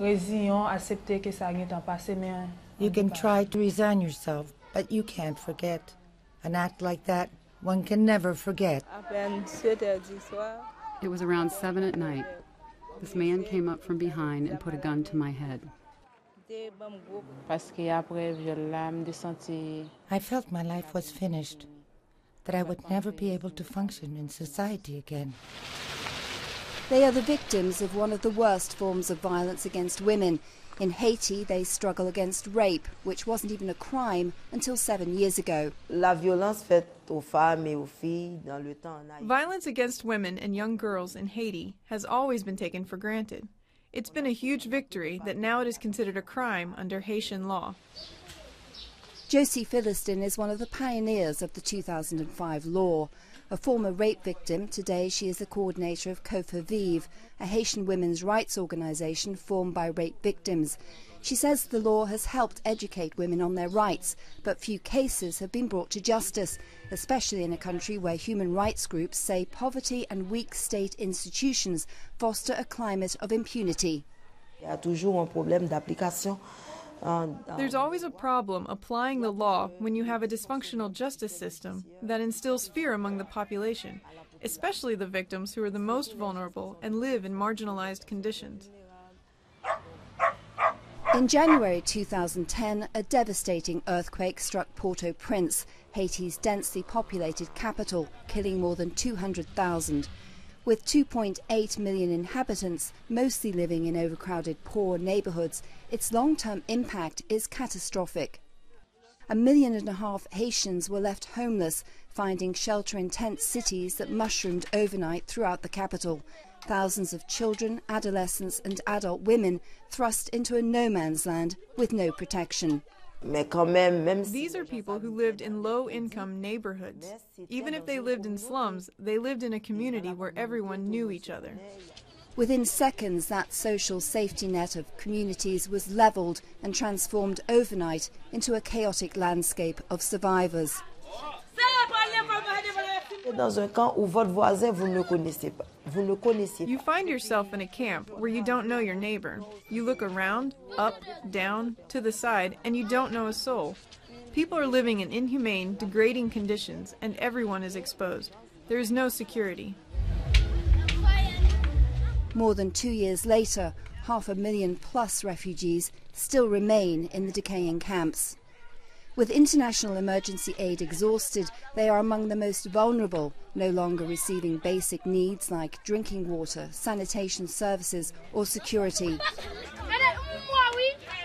You can try to resign yourself, but you can't forget. An act like that, one can never forget. It was around 7 at night. This man came up from behind and put a gun to my head. I felt my life was finished, that I would never be able to function in society again. They are the victims of one of the worst forms of violence against women. In Haiti, they struggle against rape, which wasn't even a crime until 7 years ago. Violence against women and young girls in Haiti has always been taken for granted. It's been a huge victory that now it is considered a crime under Haitian law. Josie Philistin is one of the pioneers of the 2005 law. A former rape victim, today she is the coordinator of Refugee, a Haitian women's rights organization formed by rape victims. She says the law has helped educate women on their rights, but few cases have been brought to justice, especially in a country where human rights groups say poverty and weak state institutions foster a climate of impunity. There's always a problem applying the law when you have a dysfunctional justice system that instills fear among the population, especially the victims who are the most vulnerable and live in marginalized conditions. In January 2010, a devastating earthquake struck Port-au-Prince, Haiti's densely populated capital, killing more than 200,000. With 2.8 million inhabitants, mostly living in overcrowded poor neighborhoods, its long-term impact is catastrophic. 1.5 million Haitians were left homeless, finding shelter in tent cities that mushroomed overnight throughout the capital. Thousands of children, adolescents and adult women thrust into a no-man's land with no protection. These are people who lived in low-income neighborhoods. Even if they lived in slums, they lived in a community where everyone knew each other. Within seconds, that social safety net of communities was leveled and transformed overnight into a chaotic landscape of survivors. You find yourself in a camp where you don't know your neighbor. You look around, up, down, to the side, and you don't know a soul. People are living in inhumane, degrading conditions, and everyone is exposed. There is no security. More than 2 years later, 500,000+ refugees still remain in the decaying camps. With international emergency aid exhausted, they are among the most vulnerable, no longer receiving basic needs like drinking water, sanitation services or security.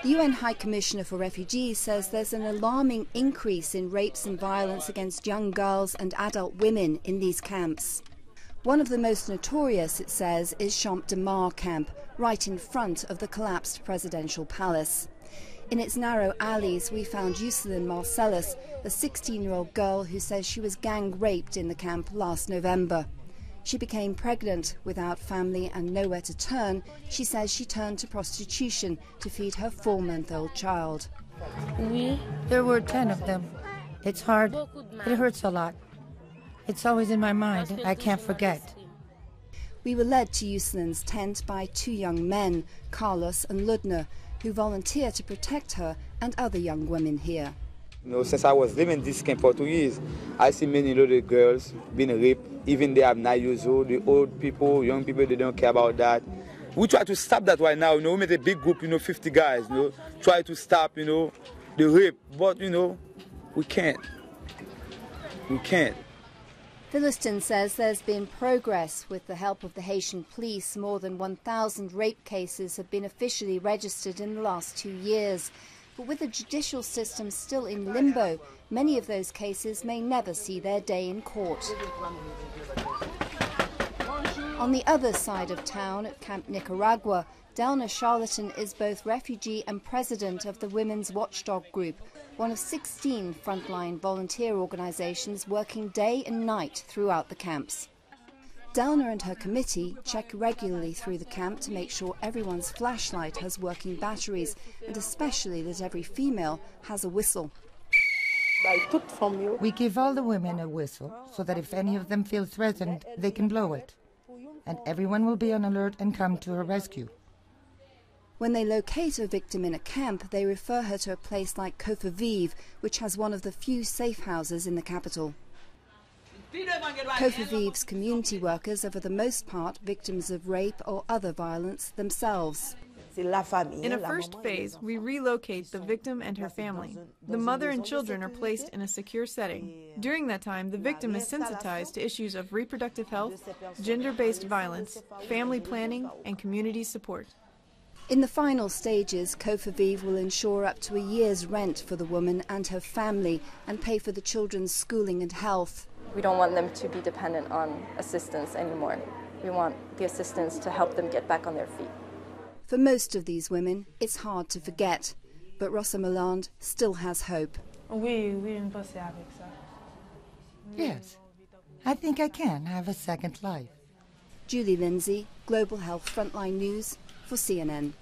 The UN High Commissioner for Refugees says there's an alarming increase in rapes and violence against young girls and adult women in these camps. One of the most notorious, it says, is Champ de Mars camp, right in front of the collapsed presidential palace. In its narrow alleys, we found Yuselin Marcellus, a 16-year-old girl who says she was gang-raped in the camp last November. She became pregnant. Without family and nowhere to turn, she says she turned to prostitution to feed her 4-month-old child. There were 10 of them. It's hard. It hurts a lot. It's always in my mind. I can't forget. We were led to Yuselin's tent by 2 young men, Carlos and Ludner, who volunteer to protect her and other young women here. Since I was living in this camp for 2 years, I see many little girls being raped. Even they are 9 years old. The old people, young people, they don't care about that. We try to stop that right now. We made a big group, 50 guys, try to stop, the rape. But, we can't. We can't. Philistin says there's been progress. With the help of the Haitian police, more than 1,000 rape cases have been officially registered in the last 2 years. But with the judicial system still in limbo, many of those cases may never see their day in court. On the other side of town, at Camp Nicaragua, Delna Charlatan is both refugee and president of the Women's Watchdog Group, one of 16 frontline volunteer organizations working day and night throughout the camps. Delna and her committee check regularly through the camp to make sure everyone's flashlight has working batteries, and especially that every female has a whistle. We give all the women a whistle so that if any of them feel threatened, they can blow it. And everyone will be on alert and come to her rescue. When they locate a victim in a camp, they refer her to a place like Refugee, which has one of the few safe houses in the capital. Refugee's community workers are for the most part victims of rape or other violence themselves. In a first phase, we relocate the victim and her family. The mother and children are placed in a secure setting. During that time, the victim is sensitized to issues of reproductive health, gender-based violence, family planning, and community support. In the final stages, Refugee will ensure up to a year's rent for the woman and her family and pay for the children's schooling and health. We don't want them to be dependent on assistance anymore. We want the assistance to help them get back on their feet. For most of these women, it's hard to forget, but Rosa Moland still has hope. Yes, I think I can have a second life. Julie Lindsay, Global Health Frontline News for CNN.